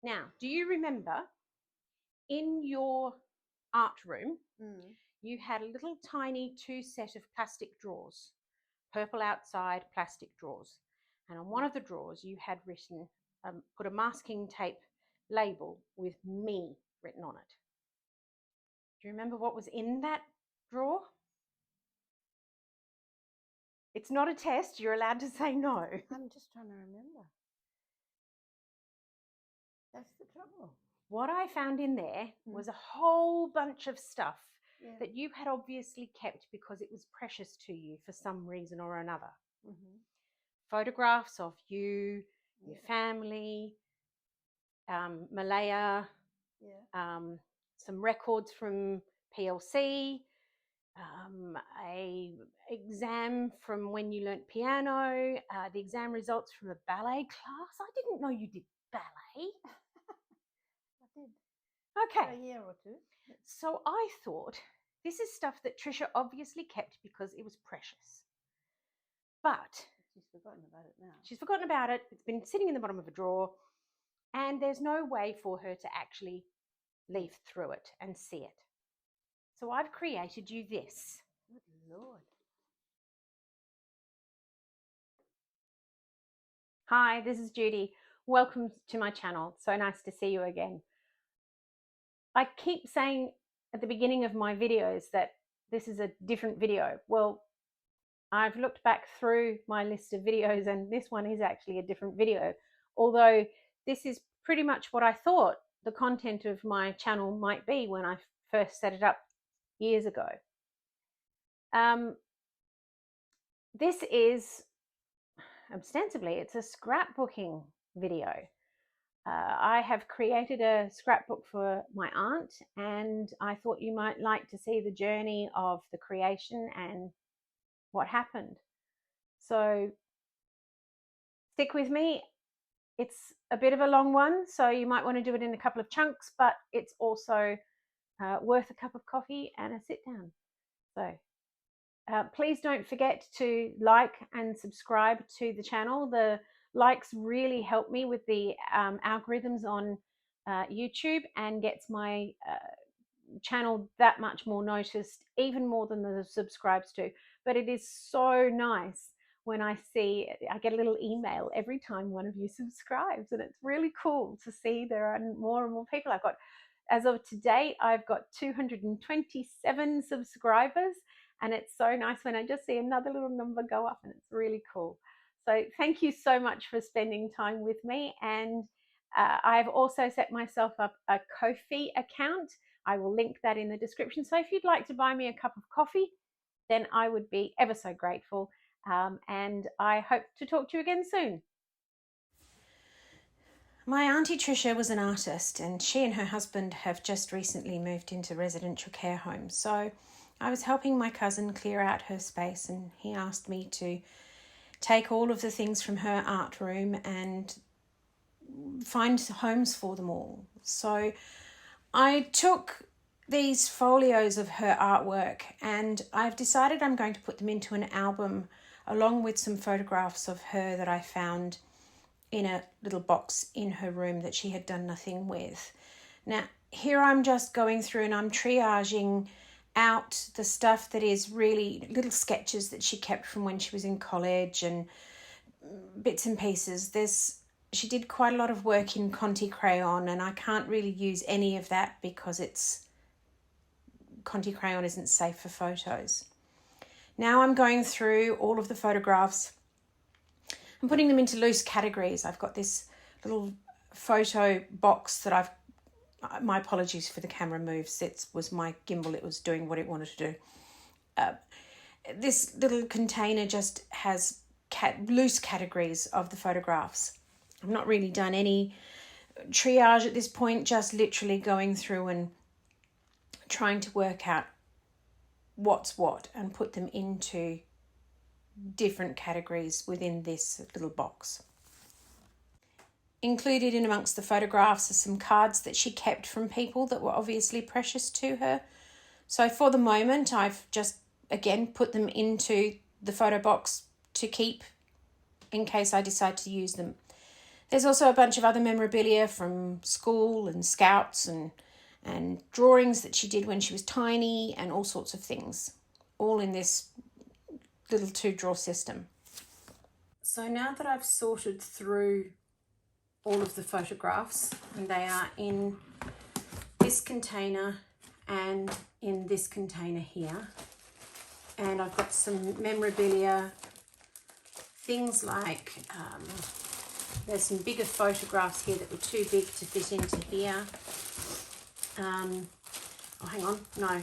Now, do you remember in your art room, you had a little tiny 2 set of plastic drawers, purple outside, plastic drawers. And on one of the drawers, you had written, put a masking tape label with me written on it. Do you remember what was in that drawer? It's not a test. You're allowed to say no. I'm just trying to remember. That's the trouble. What I found in there was a whole bunch of stuff that you had obviously kept because it was precious to you for some reason or another. Photographs of you, your family, Malaya, some records from PLC, a exam from when you learnt piano, the exam results from a ballet class. I didn't know you did ballet. I did. Okay. For a year or two. So I thought, this is stuff that Tricia obviously kept because it was precious. But she's forgotten about it now. She's forgotten about it. It's been sitting in the bottom of a drawer, and there's no way for her to actually leaf through it and see it. So I've created you this. Good Lord. Hi, this is Judy. Welcome to my channel. So nice to see you again. I keep saying at the beginning of my videos that this is a different video. Well, I've looked back through my list of videos and this one is actually a different video, although this is pretty much what I thought the content of my channel might be when I first set it up years ago. This is ostensibly, it's a scrapbooking video. I have created a scrapbook for my aunt, and I thought you might like to see the journey of the creation and what happened. So stick with me. It's a bit of a long one, so you might want to do it in a couple of chunks, but it's also worth a cup of coffee and a sit down. So please don't forget to like and subscribe to the channel. The likes really help me with the algorithms on YouTube and gets my channel that much more noticed, even more than the subscribes do. But it is so nice when I get a little email every time one of you subscribes, and it's really cool to see there are more and more people. As of today, I've got 227 subscribers, and it's so nice when I just see another little number go up, and it's really cool. So thank you so much for spending time with me. And I've also set myself up a Ko-fi account. I will link that in the description. So if you'd like to buy me a cup of coffee, then I would be ever so grateful. And I hope to talk to you again soon. My Aunty Tricia was an artist, and she and her husband have just recently moved into residential care homes. So I was helping my cousin clear out her space, and he asked me to take all of the things from her art room and find homes for them all. So I took these folios of her artwork, and I've decided I'm going to put them into an album along with some photographs of her that I found in a little box in her room that she had done nothing with. Now, here I'm just going through and I'm triaging out the stuff that is really little sketches that she kept from when she was in college and bits and pieces. She did quite a lot of work in Conte crayon, and I can't really use any of that because Conte crayon isn't safe for photos. Now I'm going through all of the photographs and putting them into loose categories. I've got this little photo box that my apologies for the camera moves. It was my gimbal. It was doing what it wanted to do. This little container just has loose categories of the photographs. I've not really done any triage at this point, just literally going through and trying to work out what's what and put them into different categories within this little box. Included in amongst the photographs are some cards that she kept from people that were obviously precious to her. So for the moment, I've just, again, put them into the photo box to keep in case I decide to use them. There's also a bunch of other memorabilia from school and scouts and drawings that she did when she was tiny and all sorts of things, all in this little 2-drawer system. So now that I've sorted through all of the photographs, and they are in this container and in this container here, and I've got some memorabilia, things like there's some bigger photographs here that were too big to fit into here. Oh, hang on, no,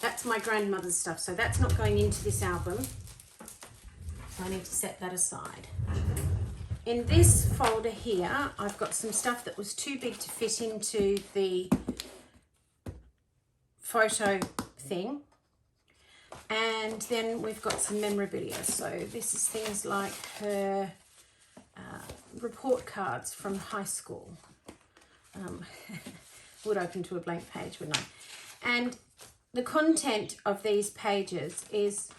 that's my grandmother's stuff, so that's not going into this album, so I need to set that aside. In this folder here, I've got some stuff that was too big to fit into the photo thing. And then we've got some memorabilia. So this is things like her report cards from high school. Would open to a blank page, wouldn't I? And the content of these pages is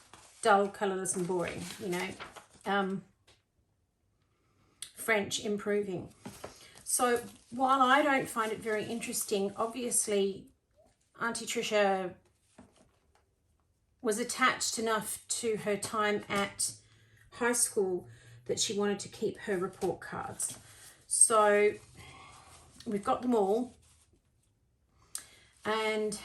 dull, colourless and boring, you know. French improving. So while I don't find it very interesting, obviously Aunty Tricia was attached enough to her time at high school that she wanted to keep her report cards. So we've got them all, and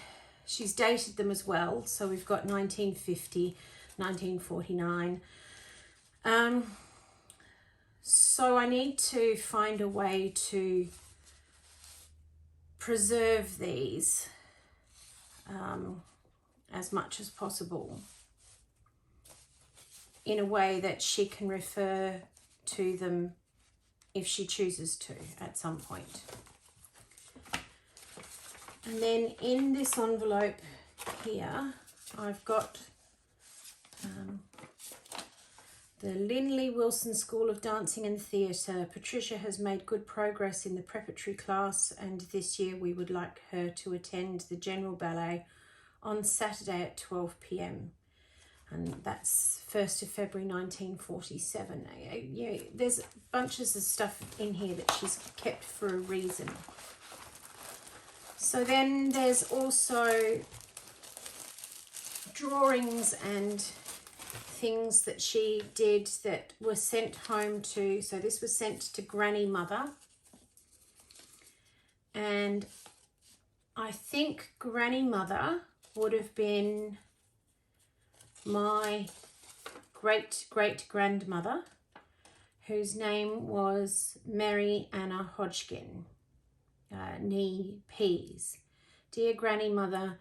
she's dated them as well. So we've got 1950, 1949. So I need to find a way to preserve these as much as possible in a way that she can refer to them if she chooses to at some point. And then in this envelope here, I've got the Linley Wilson School of Dancing and Theatre. Patricia has made good progress in the preparatory class, and this year we would like her to attend the general ballet on Saturday at 12 p.m. And that's 1st of February 1947. Yeah, there's bunches of stuff in here that she's kept for a reason. So then there's also drawings and things that she did that were sent home to, so this was sent to Granny Mother, and I think Granny Mother would have been my great-great-grandmother, whose name was Mary Anna Hodgkin, nee Pease. Dear Granny Mother,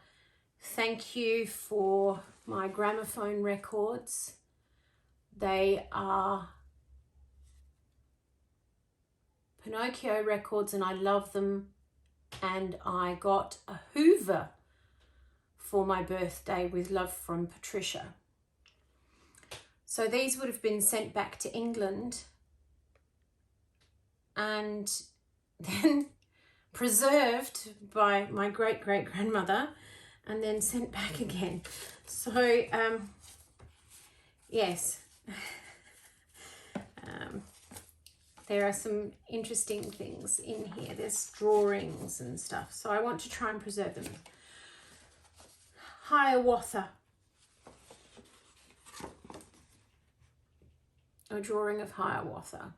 thank you for my gramophone records. They are Pinocchio records and I love them, and I got a Hoover for my birthday with love from Patricia. So these would have been sent back to England and then preserved by my great-great-grandmother and then sent back again. So, yes, there are some interesting things in here. There's drawings and stuff, so I want to try and preserve them. Hiawatha, a drawing of Hiawatha.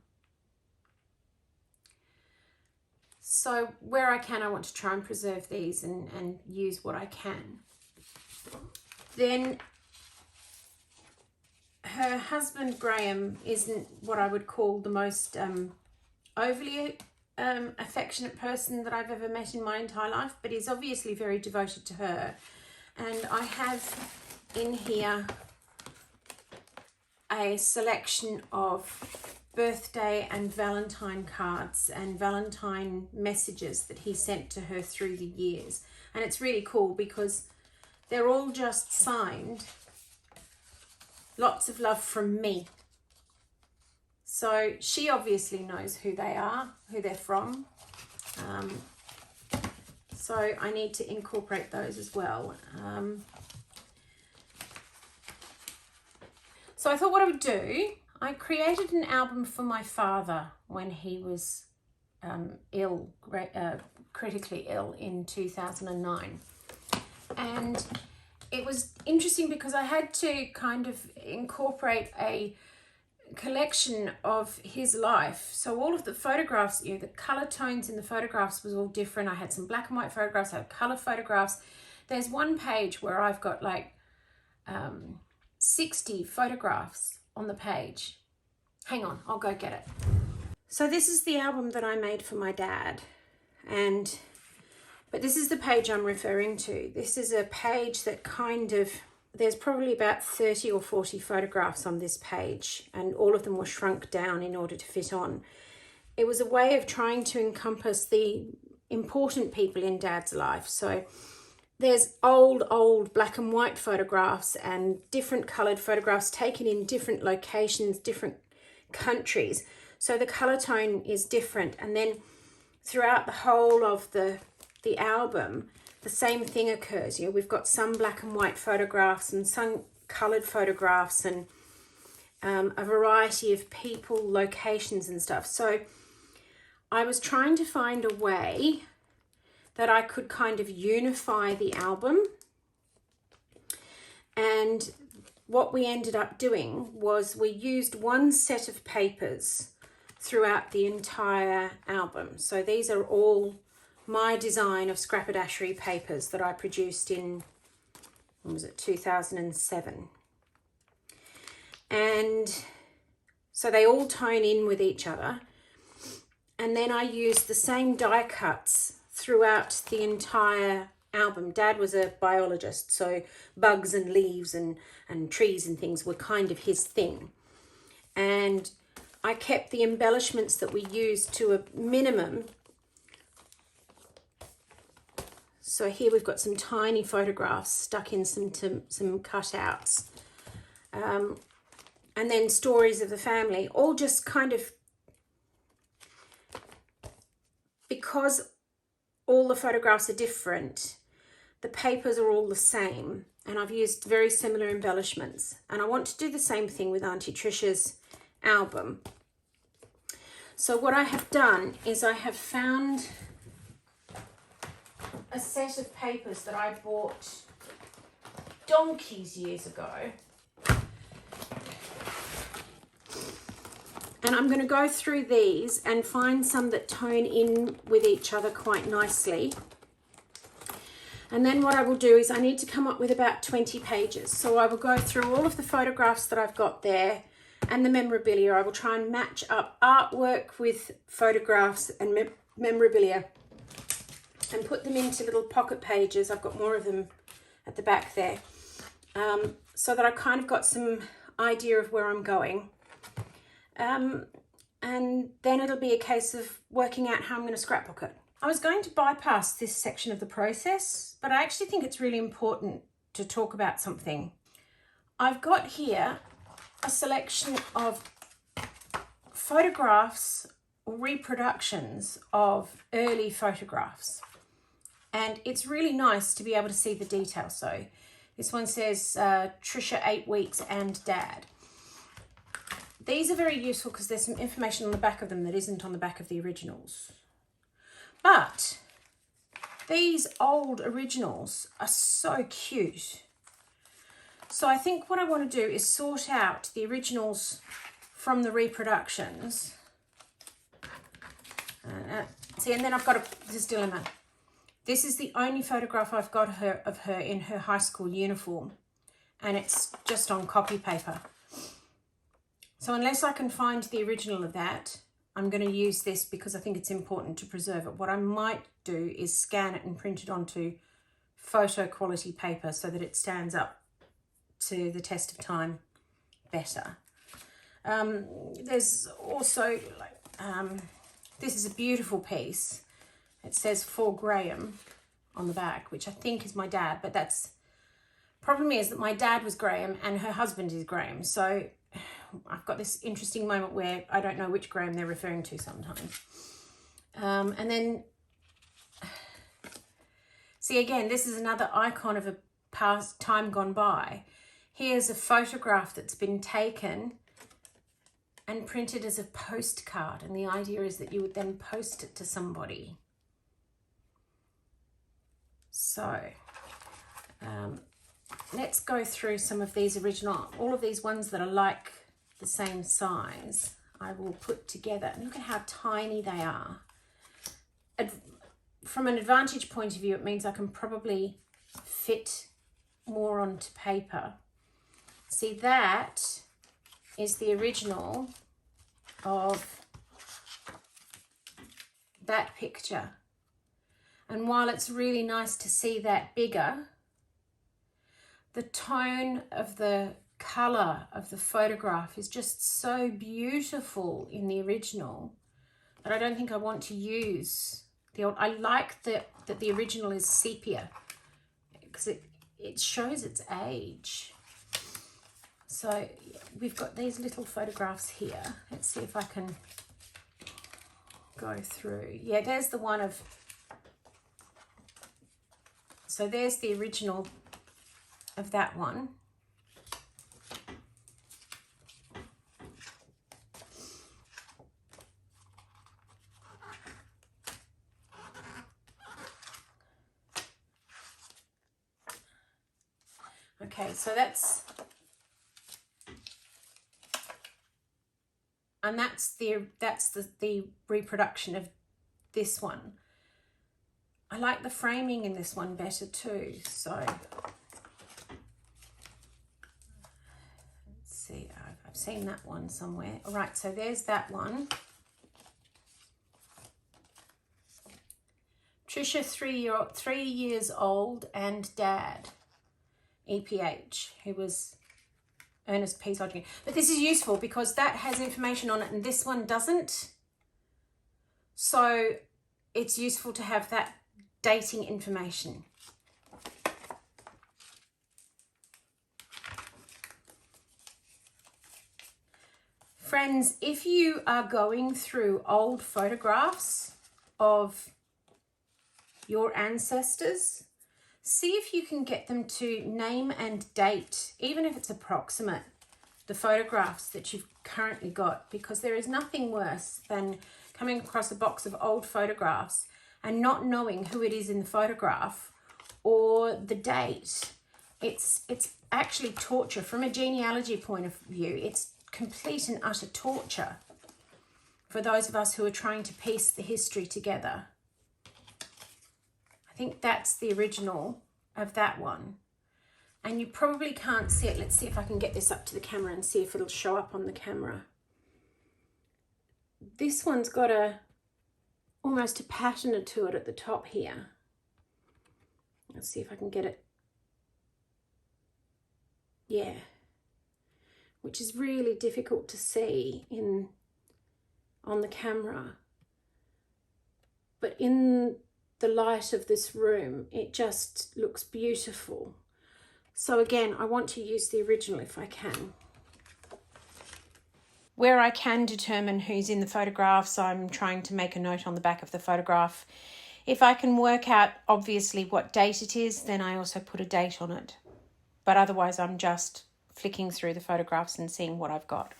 So where I can, I want to try and preserve these and use what I can. Then her husband Graham isn't what I would call the most overly affectionate person that I've ever met in my entire life, but he's obviously very devoted to her. And I have in here a selection of birthday and Valentine cards and Valentine messages that he sent to her through the years. And it's really cool because they're all just signed, lots of love from me. So she obviously knows who they are, who they're from. So I need to incorporate those as well. So I thought what I would do, I created an album for my father when he was critically ill in 2009. And it was interesting because I had to kind of incorporate a collection of his life. So all of the photographs, the color tones in the photographs was all different. I had some black and white photographs, I had color photographs. There's one page where I've got like 60 photographs on the page. Hang on, I'll go get it. So this is the album that I made for my dad, but this is the page I'm referring to. This is a page that there's probably about 30 or 40 photographs on this page, and all of them were shrunk down in order to fit on. It was a way of trying to encompass the important people in Dad's life. So there's old black and white photographs and different coloured photographs taken in different locations, different countries. So the colour tone is different. And then throughout the whole of the album, the same thing occurs. We've got some black and white photographs and some coloured photographs and a variety of people, locations and stuff. So I was trying to find a way that I could kind of unify the album. And what we ended up doing was we used one set of papers throughout the entire album. So these are all my design of scrappadashery papers that I produced in, when was it, 2007. And so they all tone in with each other. And then I used the same die cuts throughout the entire album. Dad was a biologist, so bugs and leaves and trees and things were kind of his thing. And I kept the embellishments that we used to a minimum. So here we've got some tiny photographs stuck in some cutouts. And then stories of the family, all just kind of, because all the photographs are different, the papers are all the same, and I've used very similar embellishments. And I want to do the same thing with Aunty Tricia's album. So what I have done is I have found a set of papers that I bought donkeys years ago. And I'm going to go through these and find some that tone in with each other quite nicely. And then what I will do is I need to come up with about 20 pages. So I will go through all of the photographs that I've got there and the memorabilia. I will try and match up artwork with photographs and memorabilia and put them into little pocket pages. I've got more of them at the back there, so that I kind of got some idea of where I'm going. And then it'll be a case of working out how I'm going to scrapbook it. I was going to bypass this section of the process, but I actually think it's really important to talk about something. I've got here a selection of photographs or reproductions of early photographs. And it's really nice to be able to see the detail. So this one says Tricia 8 weeks and Dad. These are very useful because there's some information on the back of them that isn't on the back of the originals. But these old originals are so cute. So I think what I want to do is sort out the originals from the reproductions. See, and then I've got this dilemma. This is the only photograph I've got of her in her high school uniform, and it's just on copy paper. So unless I can find the original of that, I'm going to use this because I think it's important to preserve it. What I might do is scan it and print it onto photo quality paper so that it stands up to the test of time better. There's also, this is a beautiful piece. It says for Graham on the back, which I think is my dad, but that's, problem is that my dad was Graham and her husband is Graham. So I've got this interesting moment where I don't know which Graham they're referring to sometimes. And then, see again, this is another icon of a past time gone by. Here's a photograph that's been taken and printed as a postcard. And the idea is that you would then post it to somebody. So let's go through some of these original, all of these ones that are like the same size, I will put together. And look at how tiny they are. From an advantage point of view, it means I can probably fit more onto paper. See, that is the original of that picture. And while it's really nice to see that bigger, the tone of the colour of the photograph is just so beautiful in the original that I don't think I want to use the old. I like that the original is sepia because it shows its age. So we've got these little photographs here. Let's see if I can go through. Yeah, there's the one of, so there's the original of that one. Okay, so that's the reproduction of this one. I like the framing in this one better too. So let's see, I've seen that one somewhere. All right, so there's that one. Tricia, 3 years old, and dad, EPH, who was Ernest P. Hodgkin. But this is useful because that has information on it and this one doesn't. So it's useful to have that dating information. Friends, if you are going through old photographs of your ancestors, see if you can get them to name and date, even if it's approximate, the photographs that you've currently got, because there is nothing worse than coming across a box of old photographs and not knowing who it is in the photograph or the date. It's actually torture. From a genealogy point of view, it's complete and utter torture for those of us who are trying to piece the history together. I think that's the original of that one. And you probably can't see it. Let's see if I can get this up to the camera and see if it'll show up on the camera. This one's got almost a patina to it at the top here. Let's see if I can get it. Yeah. Which is really difficult to see on the camera. But in the light of this room, it just looks beautiful. So again, I want to use the original if I can. Where I can determine who's in the photographs, I'm trying to make a note on the back of the photograph. If I can work out obviously what date it is, then I also put a date on it. But otherwise I'm just flicking through the photographs and seeing what I've got.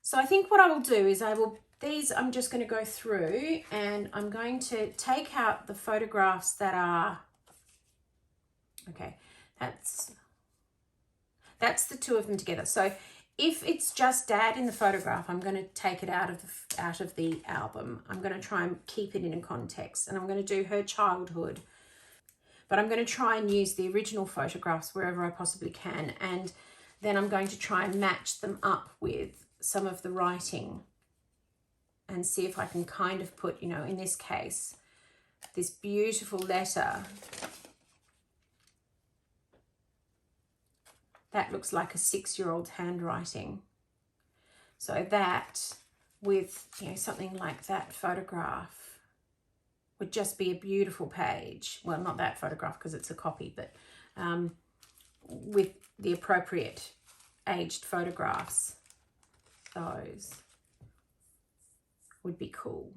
So I think what I will do is I'm just going to go through and I'm going to take out the photographs that are, okay, that's the two of them together. So if it's just Dad in the photograph, I'm going to take it out of the album. I'm going to try and keep it in a context, and I'm going to do her childhood. But I'm going to try and use the original photographs wherever I possibly can, and then I'm going to try and match them up with some of the writing and see if I can kind of put, in this case, this beautiful letter that looks like a 6-year-old's handwriting. So that with, you know, something like that photograph would just be a beautiful page. Well, not that photograph because it's a copy, but with the appropriate aged photographs, those would be cool.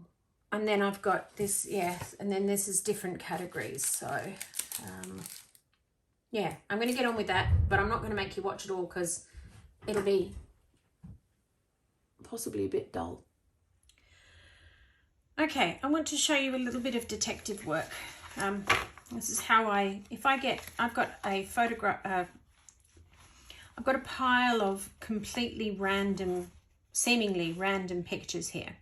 And then I've got this, yeah, and then this is different categories. So yeah, I'm going to get on with that, but I'm not going to make you watch it all because it'll be possibly a bit dull. Okay, I want to show you a little bit of detective work. This is how I've got a photograph, I've got a pile of completely random, seemingly random pictures here.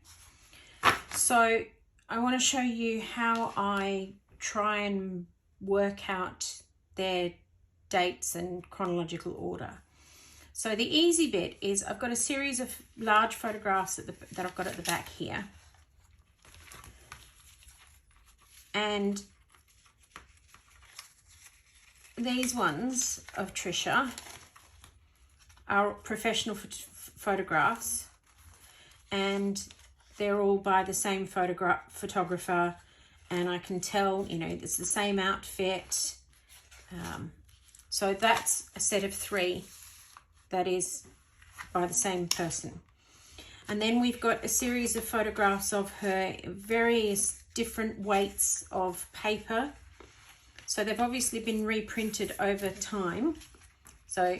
So I want to show you how I try and work out their dates and chronological order. So the easy bit is I've got a series of large photographs that I've got at the back here. And these ones of Tricia are professional photographs, and they're all by the same photographer, and I can tell, you know, it's the same outfit. So that's a set of 3 that is by the same person. And then we've got a series of photographs of her, various different weights of paper. So they've obviously been reprinted over time. So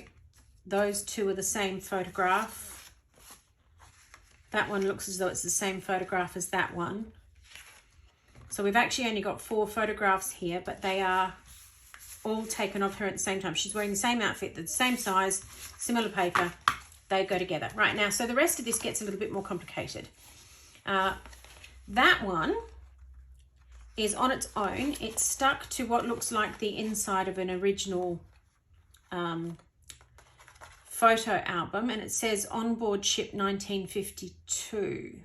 those 2 are the same photograph. That one looks as though it's the same photograph as that one. So we've actually only got 4 photographs here, but they are all taken of her at the same time. She's wearing the same outfit, the same size, similar paper. They go together. Right, now, so the rest of this gets a little bit more complicated. That one is on its own. It's stuck to what looks like the inside of an original photo album, and it says on board ship 1952,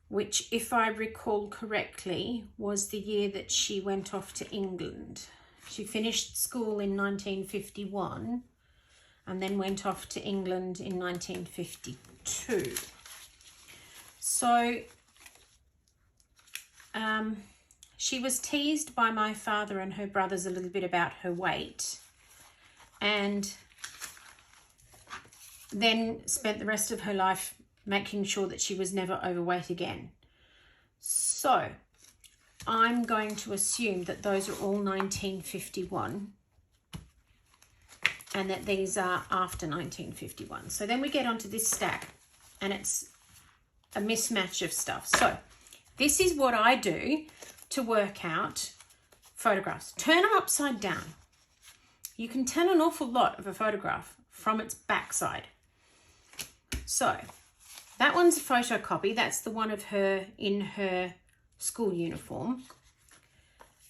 which, if I recall correctly, was the year that she went off to England. She finished school in 1951 and then went off to England in 1952. So she was teased by my father and her brothers a little bit about her weight, and then spent the rest of her life making sure that she was never overweight again. So I'm going to assume that those are all 1951 and that these are after 1951. So then we get onto this stack and it's a mismatch of stuff. So this is what I do to work out photographs. Turn them upside down. You can tell an awful lot of a photograph from its backside. So that one's a photocopy. That's the one of her in her school uniform.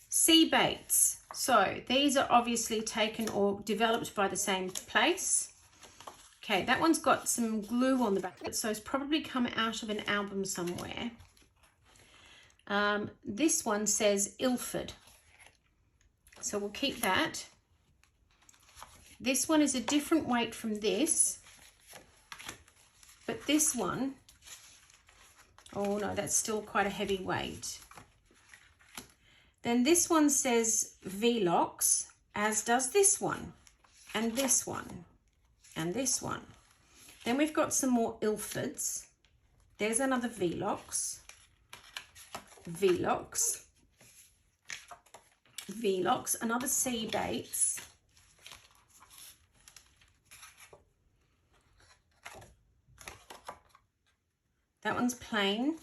C. Bates. So these are obviously taken or developed by the same place. Okay, that one's got some glue on the back of it, so it's probably come out of an album somewhere. This one says Ilford. So we'll keep that. This one is a different weight from this. But this one, oh no, that's still quite a heavy weight. Then this one says Velox, as does this one, and this one, and this one. Then we've got some more Ilfords. There's another Velox, Velox, Velox, another C. Bates. That one's plain.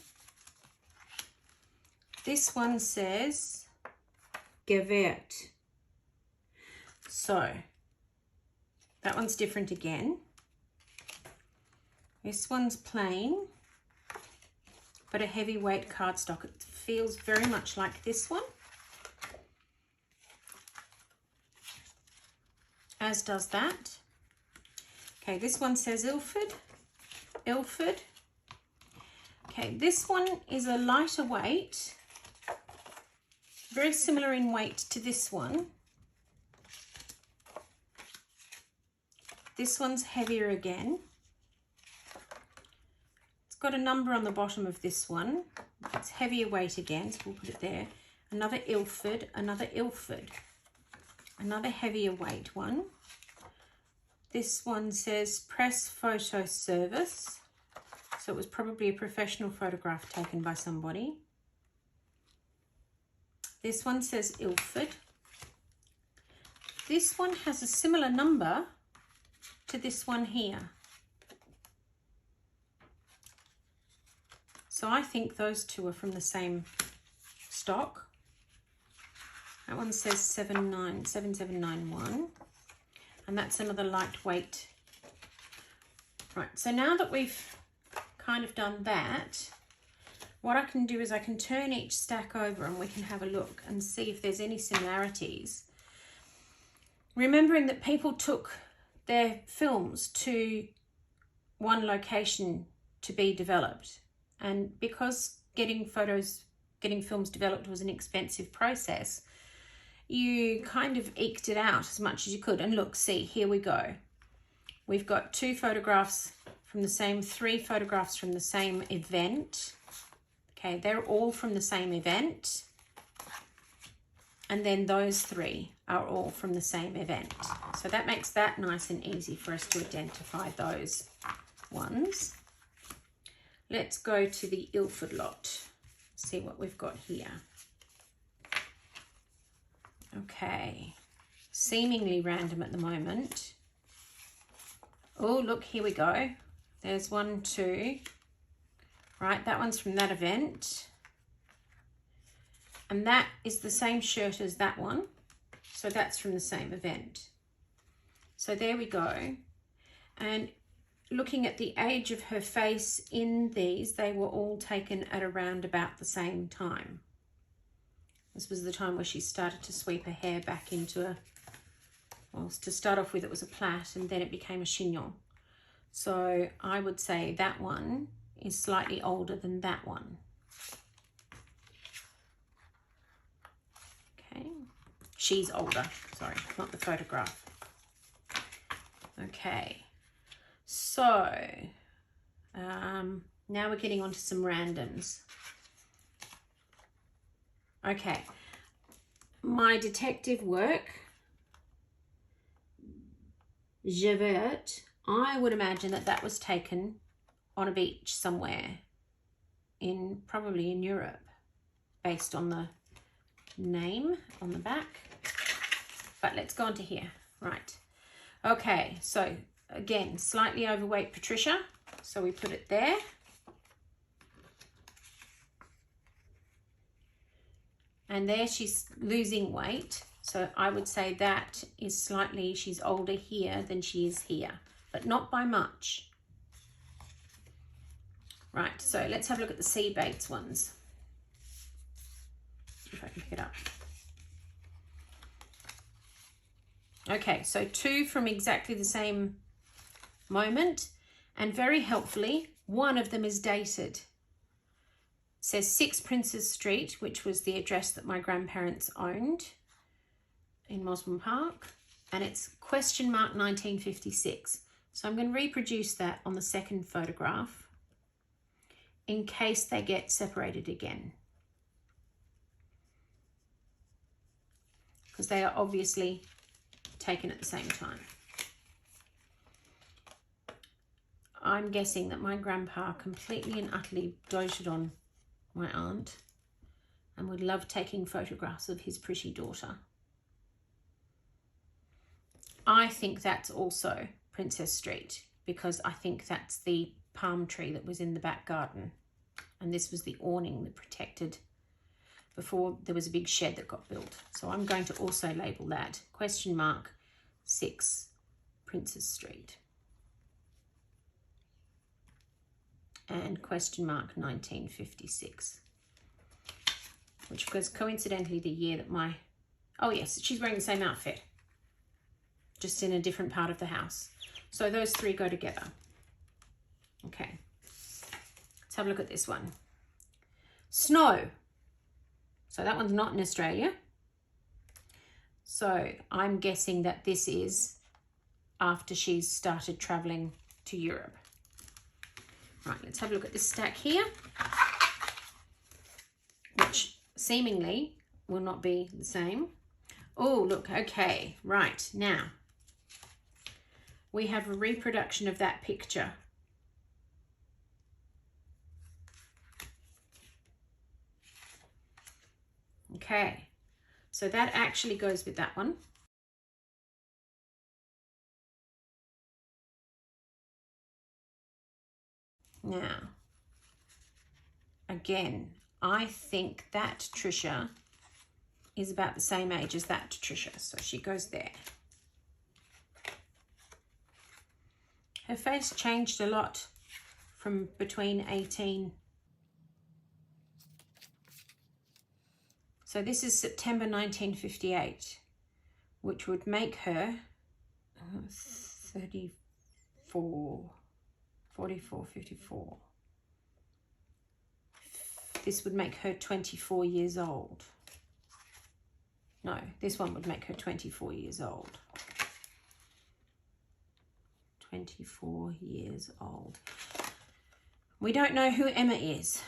This one says Gewert. So that one's different again. This one's plain, but a heavyweight cardstock. It feels very much like this one, as does that. Okay, this one says Ilford, Ilford. Okay, this one is a lighter weight, very similar in weight to this one. This one's heavier again. It's got a number on the bottom of this one. It's heavier weight again, so we'll put it there. Another Ilford, another Ilford. Another heavier weight one. This one says press photo service. So it was probably a professional photograph taken by somebody. This one says Ilford. This one has a similar number to this one here. So I think those two are from the same stock. That one says 7791. And that's another lightweight. Right, so now that we've kind of done that, what I can do is I can turn each stack over and we can have a look and see if there's any similarities. Remembering that people took their films to one location to be developed, and because getting films developed was an expensive process, you kind of eked it out as much as you could. And look, see, here we go. We've got three photographs from the same, three photographs from the same event. Okay, they're all from the same event. And then those three are all from the same event. So that makes that nice and easy for us to identify those ones. Let's go to the Ilford lot. See what we've got here. Okay, seemingly random at the moment. Oh, look, here we go. There's 1, 2. Right, that one's from that event. And that is the same shirt as that one. So that's from the same event. So there we go. And looking at the age of her face in these, they were all taken at around about the same time. This was the time where she started to sweep her hair back into a, well, to start off with it was a plait and then it became a chignon. So I would say that one is slightly older than that one. Okay, she's older, sorry, not the photograph. Okay, so now we're getting on to some randoms. Okay, my detective work, Javert, I would imagine that that was taken on a beach somewhere in, probably in Europe, based on the name on the back. But let's go on to here. Right. Okay, so again, slightly overweight Patricia. So we put it there. And there she's losing weight. So I would say that is slightly, she's older here than she is here, but not by much. Right, so let's have a look at the Sea Bates ones. If I can pick it up. Okay, so 2 from exactly the same moment, and very helpfully, one of them is dated. It says 6 Princes Street, which was the address that my grandparents owned in Mosman Park, and it's question mark 1956. So I'm going to reproduce that on the second photograph in case they get separated again, because they are obviously taken at the same time. I'm guessing that my grandpa completely and utterly doted on my aunt and would love taking photographs of his pretty daughter. I think that's also Princess Street, because I think that's the palm tree that was in the back garden, and this was the awning that protected before there was a big shed that got built. So I'm going to also label that question mark 6 Princess Street and question mark 1956, which was coincidentally the year that my, oh yes, she's wearing the same outfit, just in a different part of the house. So those 3 go together. Okay, let's have a look at this one. Snow. So that one's not in Australia. So I'm guessing that this is after she's started traveling to Europe. Right, let's have a look at this stack here, which seemingly will not be the same. Oh, look, okay, right, now we have a reproduction of that picture. Okay, so that actually goes with that one. Now, again, I think that Tricia is about the same age as that Tricia, so she goes there. Her face changed a lot from between 18. So this is September 1958, which would make her 44, 54. This would make her 24 years old. No, this one would make her 24 years old. 24 years old. We don't know who Emma is.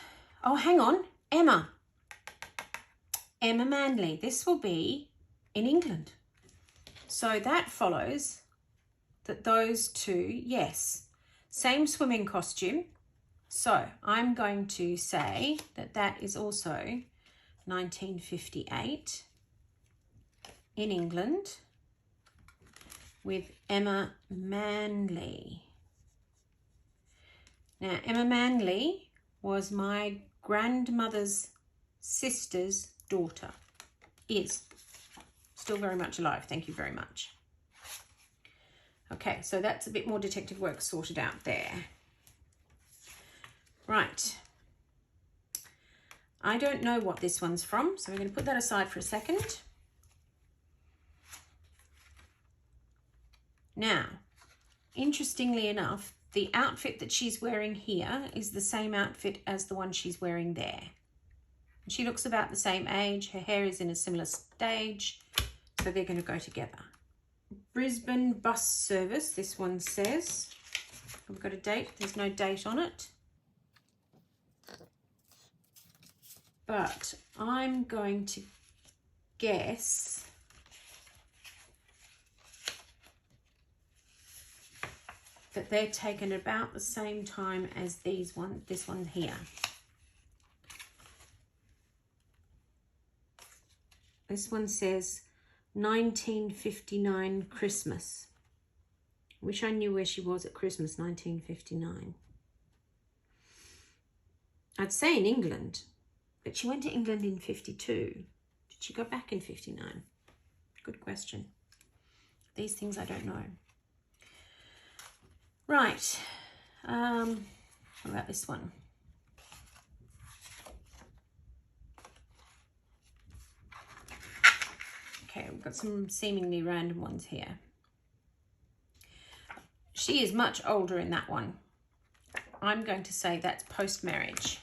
Oh, hang on, Emma. Emma Manley. This will be in England. So that follows that those two, yes, same swimming costume. So I'm going to say that that is also 1958 in England with Emma Manley. Now, Emma Manley was my grandmother's sister's daughter. Is still very much alive. Thank you very much. Okay, so that's a bit more detective work sorted out there. Right. I don't know what this one's from, so we're going to put that aside for a second. Now, interestingly enough, the outfit that she's wearing here is the same outfit as the one she's wearing there. She looks about the same age. Her hair is in a similar stage, so they're going to go together. Brisbane bus service, this one says. We've got a date. There's no date on it. But I'm going to guess that they're taken about the same time as this one here. This one says 1959 Christmas. Wish I knew where she was at Christmas 1959. I'd say in England, but she went to England in 52. Did she go back in 59? Good question. These things I don't know. Right. What about this one? Okay, we've got some seemingly random ones here. She is much older in that one. I'm going to say that's post-marriage.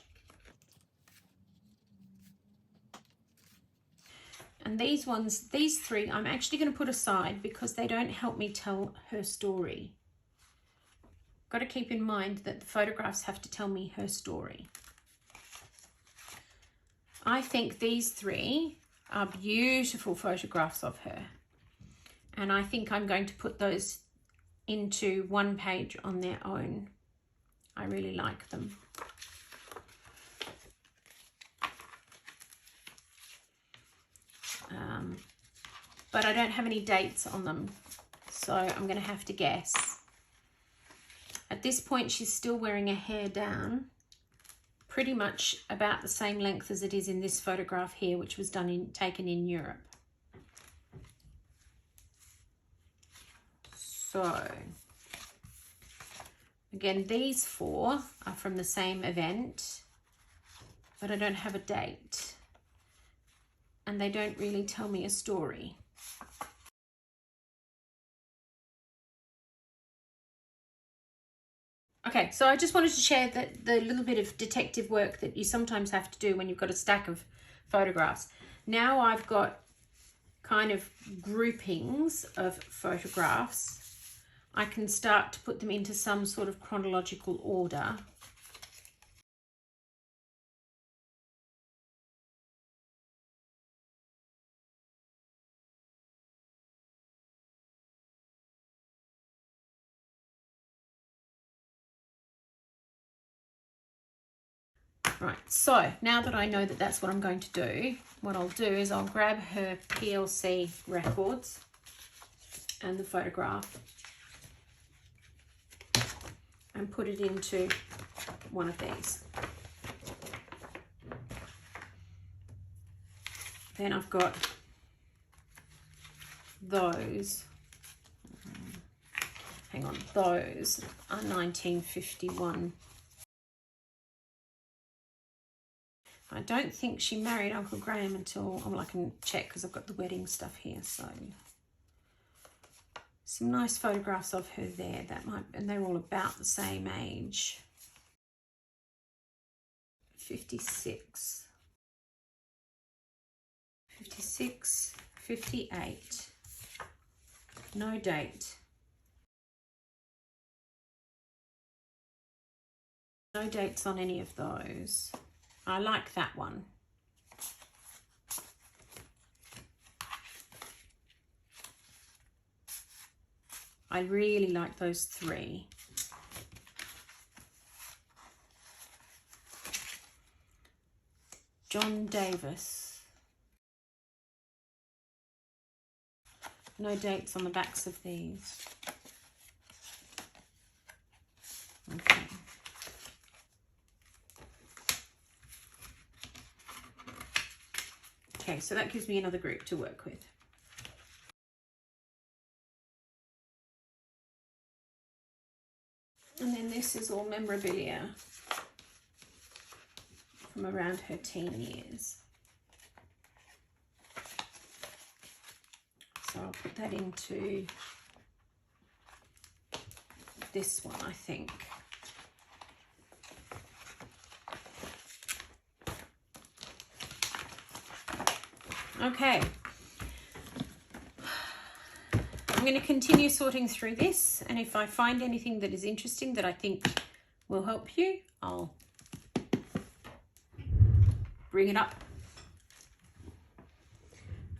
And these ones, these three, I'm actually going to put aside because they don't help me tell her story. Got to keep in mind that the photographs have to tell me her story. I think these three are beautiful photographs of her. And I think I'm going to put those into one page on their own. I really like them. But I don't have any dates on them, so I'm going to have to guess. At this point, she's still wearing her hair down, pretty much about the same length as it is in this photograph here, which was taken in Europe. So, again, these four are from the same event, but I don't have a date. And they don't really tell me a story. Okay, so I just wanted to share the little bit of detective work that you sometimes have to do when you've got a stack of photographs. Now I've got kind of groupings of photographs. I can start to put them into some sort of chronological order. Right, so now that I know that that's what I'm going to do, what I'll do is I'll grab her PLC records and the photograph and put it into one of these. Then I've got those, hang on, those are 1951. I don't think she married Uncle Graham until, oh, well, I can check because I've got the wedding stuff here. So some nice photographs of her there. That might, and they're all about the same age. 56, 56, 58. No date. No dates on any of those. I like that one. I really like those three. John Davis. No dates on the backs of these. Okay. Okay, so that gives me another group to work with. And then this is all memorabilia from around her teen years. So I'll put that into this one, I think. Okay, I'm going to continue sorting through this, and if I find anything that is interesting that I think will help you, I'll bring it up.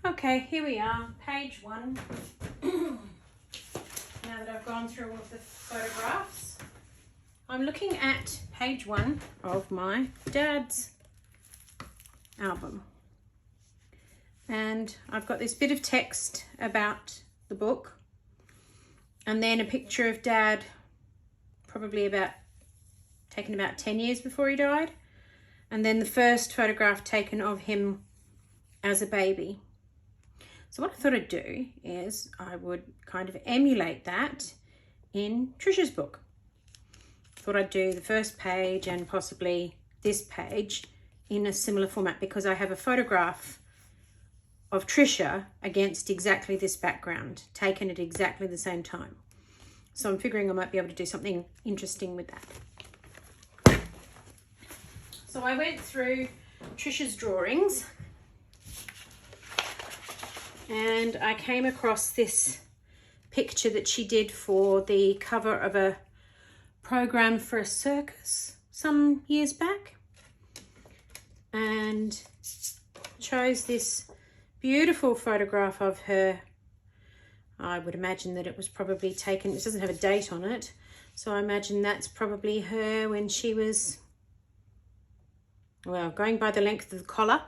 Okay, here we are, page 1. Now that I've gone through all of the photographs, I'm looking at page 1 of my dad's album. And I've got this bit of text about the book, and then a picture of Dad, probably taken about 10 years before he died, and then the first photograph taken of him as a baby. So what I thought I'd do is I would kind of emulate that in Tricia's book. Thought I'd do the first page and possibly this page in a similar format, because I have a photograph of Tricia against exactly this background, taken at exactly the same time. So I'm figuring I might be able to do something interesting with that. So I went through Tricia's drawings and I came across this picture that she did for the cover of a program for a circus some years back, and chose this beautiful photograph of her. I would imagine that it was probably taken, it doesn't have a date on it, so I imagine that's probably her when she was, well, going by the length of the collar,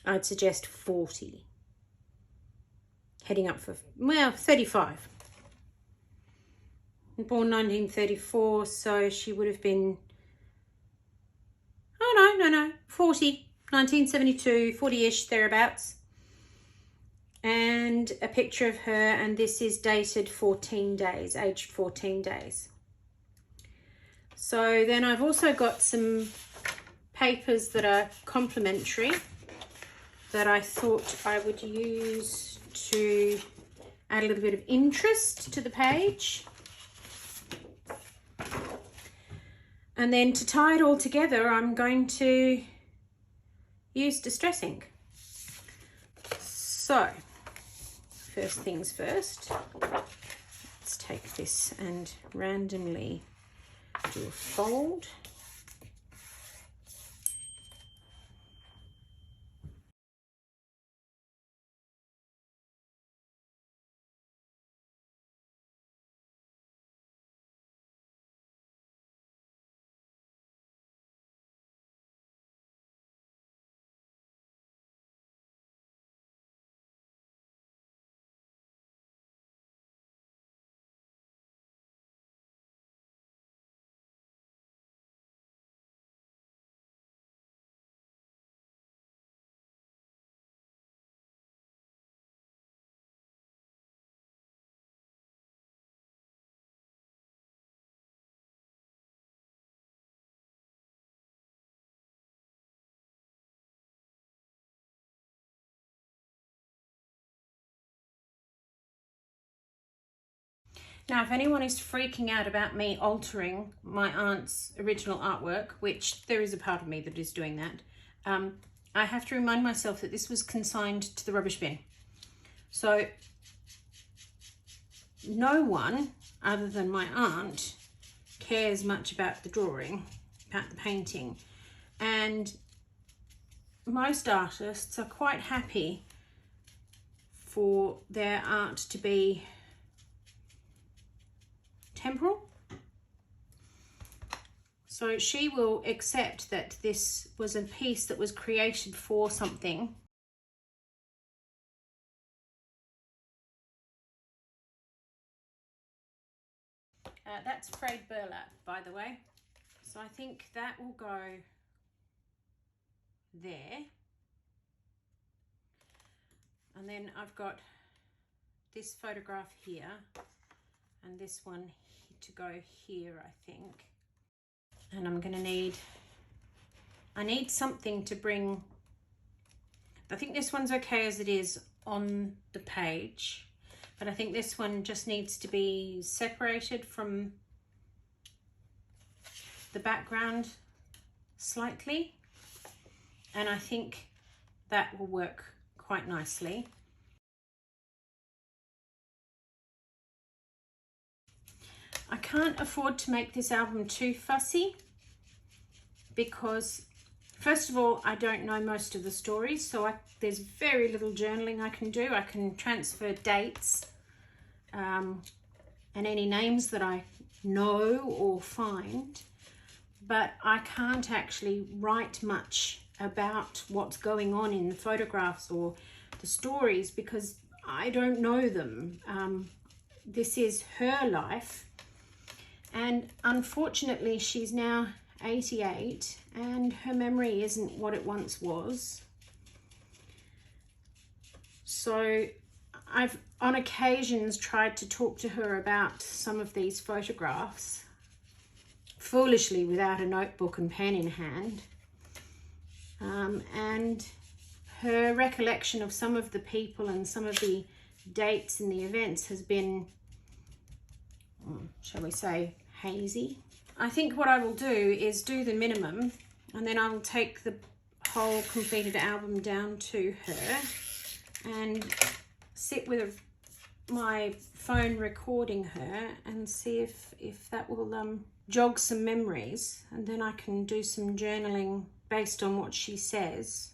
I'd suggest 40. Heading up for, well, 35. Born 1934, so she would have been, oh no, 40. 1972, 40-ish, thereabouts. And a picture of her, and this is dated 14 days, aged 14 days. So then I've also got some papers that are complimentary that I thought I would use to add a little bit of interest to the page. And then to tie it all together, I'm going to use distress ink. So, first things first, let's let's take this and randomly do a fold. Now, if anyone is freaking out about me altering my aunt's original artwork, which there is a part of me that is doing that, I have to remind myself that this was consigned to the rubbish bin. So no one other than my aunt cares much about the drawing, about the painting. And most artists are quite happy for their art to be temporal. So she will accept that this was a piece that was created for something. That's frayed burlap, by the way. So I think that will go there. And then I've got this photograph here and this one to go here, I think. And I'm going to need, I need something to bring, I think this one's okay as it is on the page, but I think this one just needs to be separated from the background slightly, and I think that will work quite nicely. I can't afford to make this album too fussy because, first of all, I don't know most of the stories, so there's very little journaling I can do. I can transfer dates and any names that I know or find, but I can't actually write much about what's going on in the photographs or the stories because I don't know them. This is her life. And unfortunately, she's now 88 and her memory isn't what it once was. So I've on occasions tried to talk to her about some of these photographs, foolishly without a notebook and pen in hand. And her recollection of some of the people and some of the dates and the events has been, shall we say, hazy. I think what I will do is do the minimum and then I will take the whole completed album down to her and sit with my phone recording her and see if that will jog some memories, and then I can do some journaling based on what she says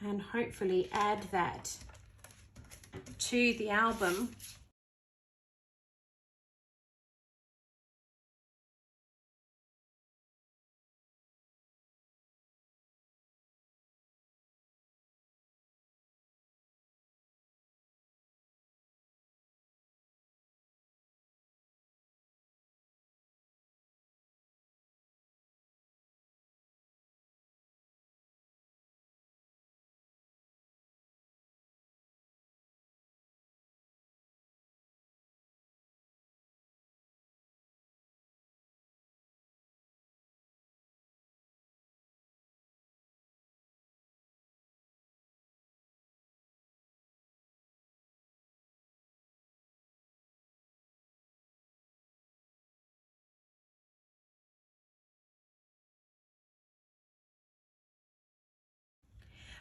and hopefully add that to the album.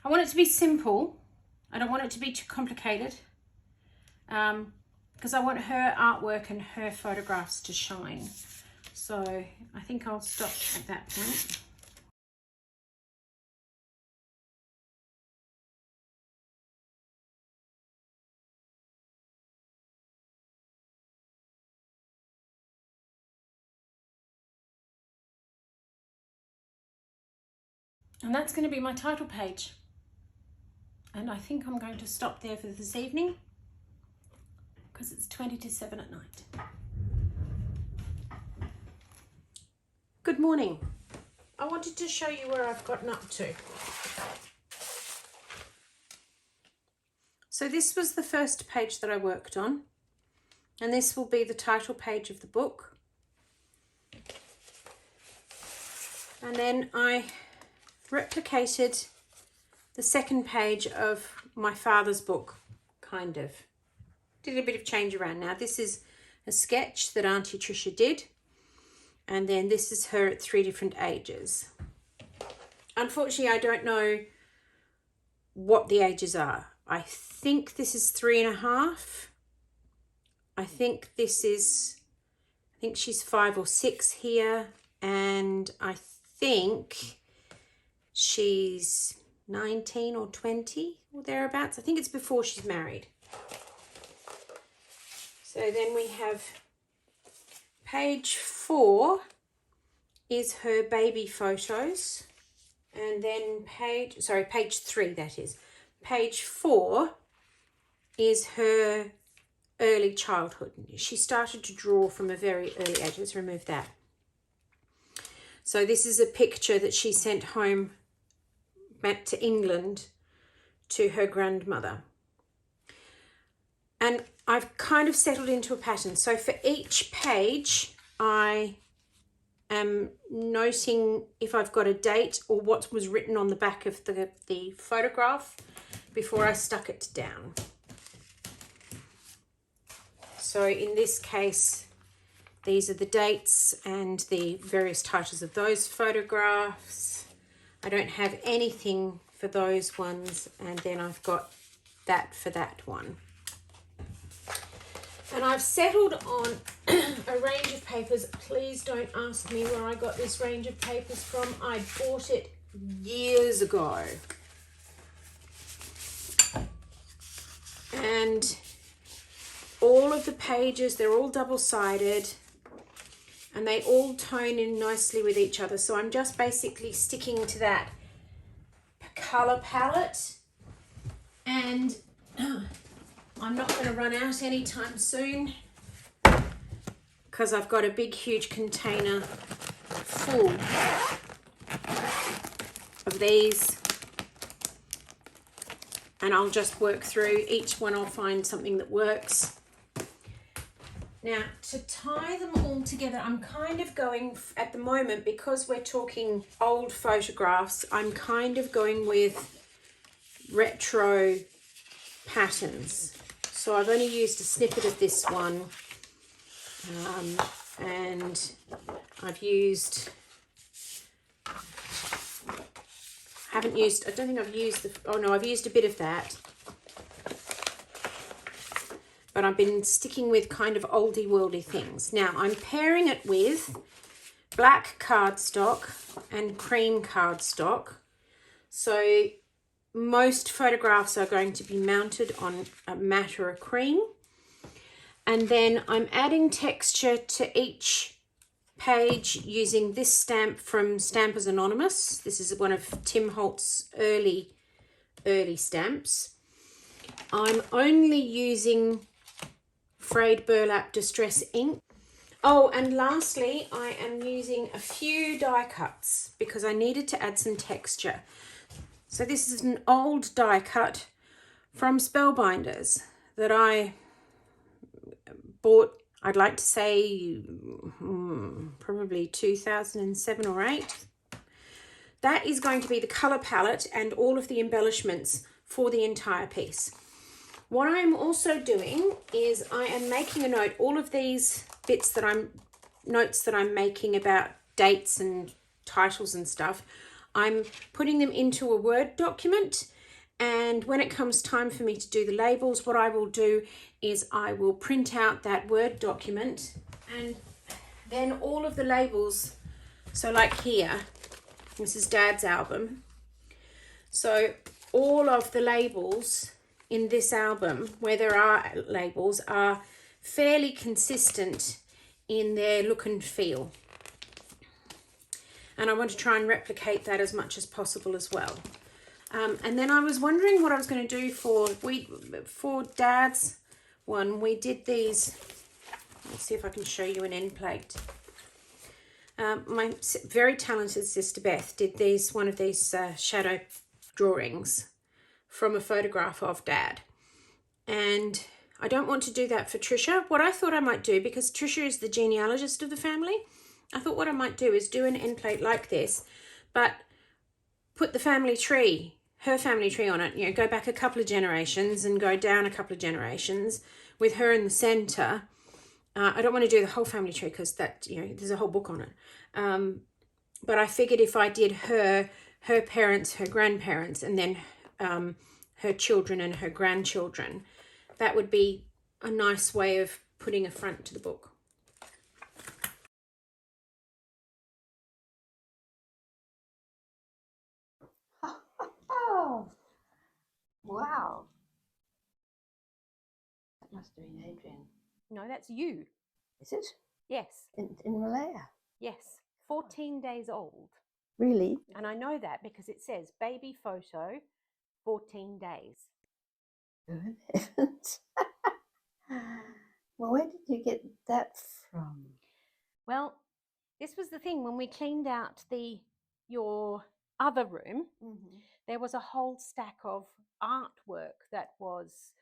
I want it to be simple. I don't want it to be too complicated. because I want her artwork and her photographs to shine. So I think I'll stop at that point. And that's going to be my title page. And I think I'm going to stop there for this evening because it's 20 to 7 at night. Good morning. I wanted to show you where I've gotten up to. So this was the first page that I worked on, and this will be the title page of the book. And then I replicated the second page of my father's book, kind of. Did a bit of change around. Now this is a sketch that Aunty Tricia did, and then this is her at 3 different ages. Unfortunately, I don't know what the ages are. I think this is 3.5. I think she's 5 or 6 here, and I think she's 19 or 20 or thereabouts. I think it's before she's married. So then we have page 4 is her baby photos, and then page 3, that is. Page 4 is her early childhood. She started to draw from a very early age. Let's remove that. So this is a picture that she sent home back to England to her grandmother. And I've kind of settled into a pattern. So for each page, I am noting if I've got a date or what was written on the back of the photograph before I stuck it down. So in this case, these are the dates and the various titles of those photographs. I don't have anything for those ones, and then I've got that for that one. And I've settled on a range of papers. Please don't ask me where I got this range of papers from. I bought it years ago. And all of the pages, they're all double-sided, and they all tone in nicely with each other. So I'm just basically sticking to that colour palette, and I'm not going to run out anytime soon because I've got a big huge container full of these, and I'll just work through each one. I'll find something that works. Now, to tie them all together, I'm kind of going, at the moment, because we're talking old photographs, I'm kind of going with retro patterns. So I've only used a snippet of this one, and I've used, I don't think I've used I've used a bit of that. But I've been sticking with kind of oldie worldy things. Now I'm pairing it with black cardstock and cream cardstock. So most photographs are going to be mounted on a matte or a cream. And then I'm adding texture to each page using this stamp from Stampers Anonymous. This is one of Tim Holt's early stamps. I'm only using frayed burlap distress ink. Oh, and lastly, I am using a few die cuts because I needed to add some texture. So this is an old die cut from Spellbinders that I bought, I'd like to say probably 2007 or 8. That is going to be the colour palette and all of the embellishments for the entire piece. What I'm also doing is I am making a note, all of these bits notes that I'm making about dates and titles and stuff, I'm putting them into a Word document, And when it comes time for me to do the labels, what I will do is I will print out that Word document, and then all of the labels, so like here, this is Dad's album. So all of the labels in this album, where there are labels, are fairly consistent in their look and feel. And I want to try and replicate that as much as possible as well. And then I was wondering what I was going to do for Dad's one. We did these. Let's see if I can show you an end plate. My very talented sister Beth did one of these shadow drawings from a photograph of Dad. And I don't want to do that for Tricia. What I thought I might do, because Tricia is the genealogist of the family, I thought what I might do is do an end plate like this, but put the family tree, her family tree on it, you know, go back a couple of generations and go down a couple of generations with her in the center. I don't want to do the whole family tree because that, you know, there's a whole book on it. But I figured if I did her parents, her grandparents, and then her children and her grandchildren, that would be a nice way of putting a front to the book. Oh, wow. That must have been Adrian. No, that's you. Is it? Yes. In Malaya? Yes. 14 days old. Really? And I know that because it says baby photo, 14 days. Good heavens. Well, where did you get that from? Well, this was the thing when we cleaned out your other room. There was a whole stack of artwork that was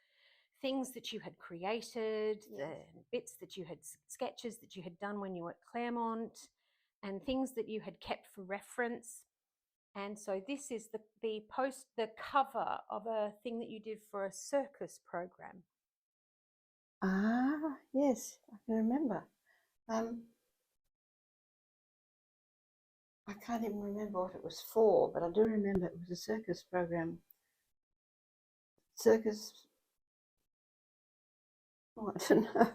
things that you had created, Yes. the bits that you had, sketches that you had done when you were at Claremont, and things that you had kept for reference. And so this is the cover of a thing that you did for a circus program. Ah, yes, I can remember. I can't even remember what it was for, but I do remember it was a circus program. Circus, oh, I don't know.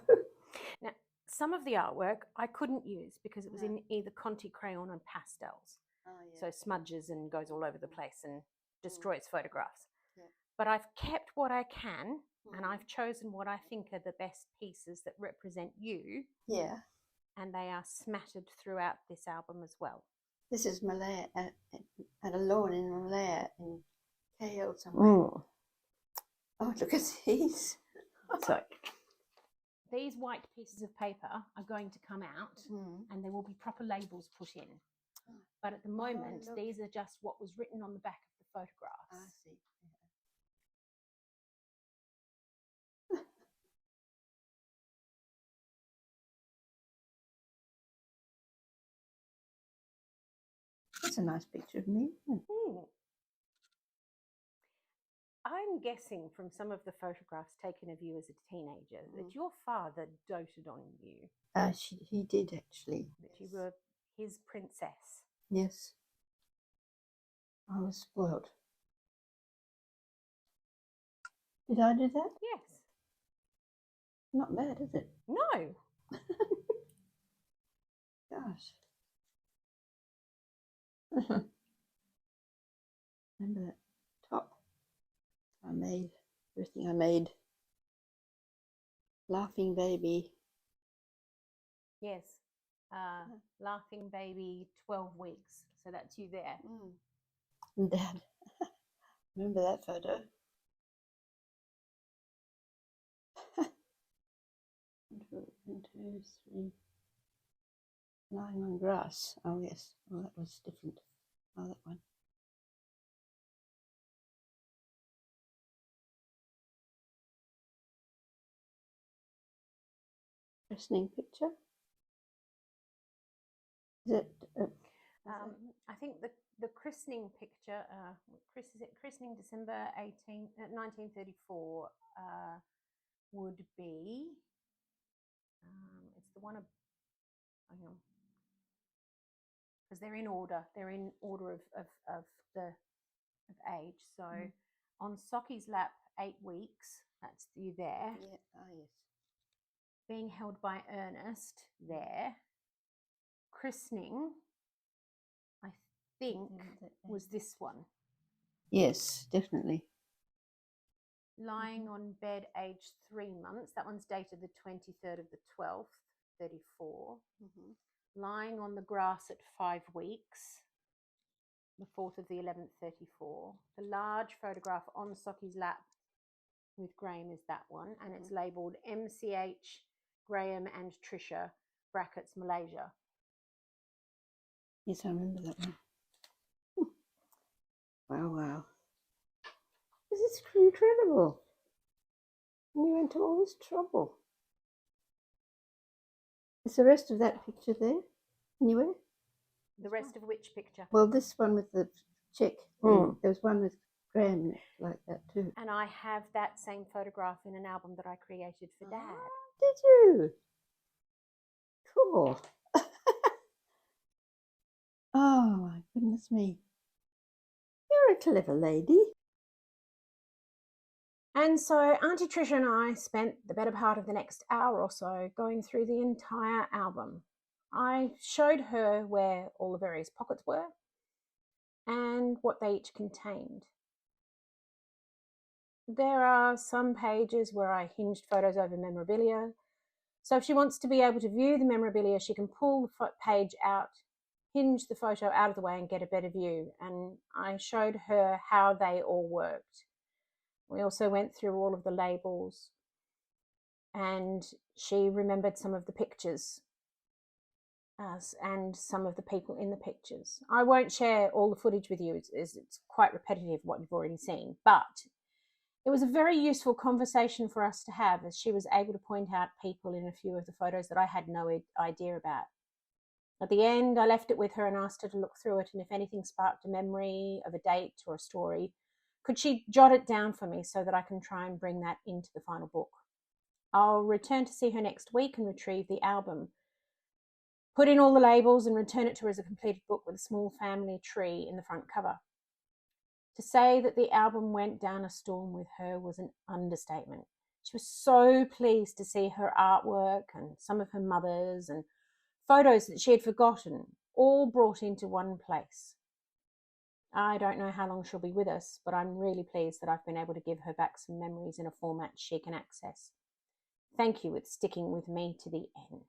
Now, some of the artwork I couldn't use because it was in either Conti crayon and pastels. Oh, yeah. So smudges and goes all over the place and destroys photographs. Yeah. But I've kept what I can, and I've chosen what I think are the best pieces that represent you. Yeah. And they are smattered throughout this album as well. This is Malaya, at a lawn in Malaya in KL somewhere. Oh, look at these. So these white pieces of paper are going to come out and there will be proper labels put in. But at the moment, these are just what was written on the back of the photographs. I see. That's a nice picture of me. I'm guessing from some of the photographs taken of you as a teenager that your father doted on you. He did actually. That you were his princess. Yes. I was spoiled. Did I do that? Yes. Not bad, is it? No. Gosh. Remember that top I made, everything I made. Laughing baby. Yes. Laughing baby, 12 weeks. So that's you there. And Dad. Remember that photo? 1, 2, 3. Lying on grass. Oh yes. Oh, that was different. Oh, that one. Christening picture. Is it? I think the christening picture, christening December 1934 would be, it's the one, hang on, because they're in order of age. So On Socky's lap, 8 weeks. That's you there. Yeah. Ah, yes. Being held by Ernest there. Christening, I think, was this one. Yes, definitely. Lying on bed aged 3 months. That one's dated the 23rd of the 12th, 34. Lying on the grass at 5 weeks. The 4th of the 11th, 34. The large photograph on Socky's lap with Graham is that one, and it's labelled MCH, Graham and Tricia, brackets Malaysia. Yes, I remember that one. Wow, wow. This is incredible. And you went to all this trouble. Is the rest of that picture there anywhere? The rest of which picture? Well, this one with the check. There was one with Graham like that too. And I have that same photograph in an album that I created for Dad. Did you? Cool. Oh, my goodness me. You're a clever lady. And so Aunty Tricia and I spent the better part of the next hour or so going through the entire album. I showed her where all the various pockets were and what they each contained. There are some pages where I hinged photos over memorabilia. So if she wants to be able to view the memorabilia, she can pull the page out, hinge the photo out of the way and get a better view. And I showed her how they all worked. We also went through all of the labels and she remembered some of the pictures and some of the people in the pictures. I won't share all the footage with you. It's quite repetitive what you've already seen, but it was a very useful conversation for us to have as she was able to point out people in a few of the photos that I had no idea about. At the end, I left it with her and asked her to look through it, and if anything sparked a memory of a date or a story, could she jot it down for me so that I can try and bring that into the final book? I'll return to see her next week and retrieve the album, put in all the labels and return it to her as a completed book with a small family tree in the front cover. To say that the album went down a storm with her was an understatement. She was so pleased to see her artwork and some of her mother's and photos that she had forgotten, all brought into one place. I don't know how long she'll be with us, but I'm really pleased that I've been able to give her back some memories in a format she can access. Thank you for sticking with me to the end.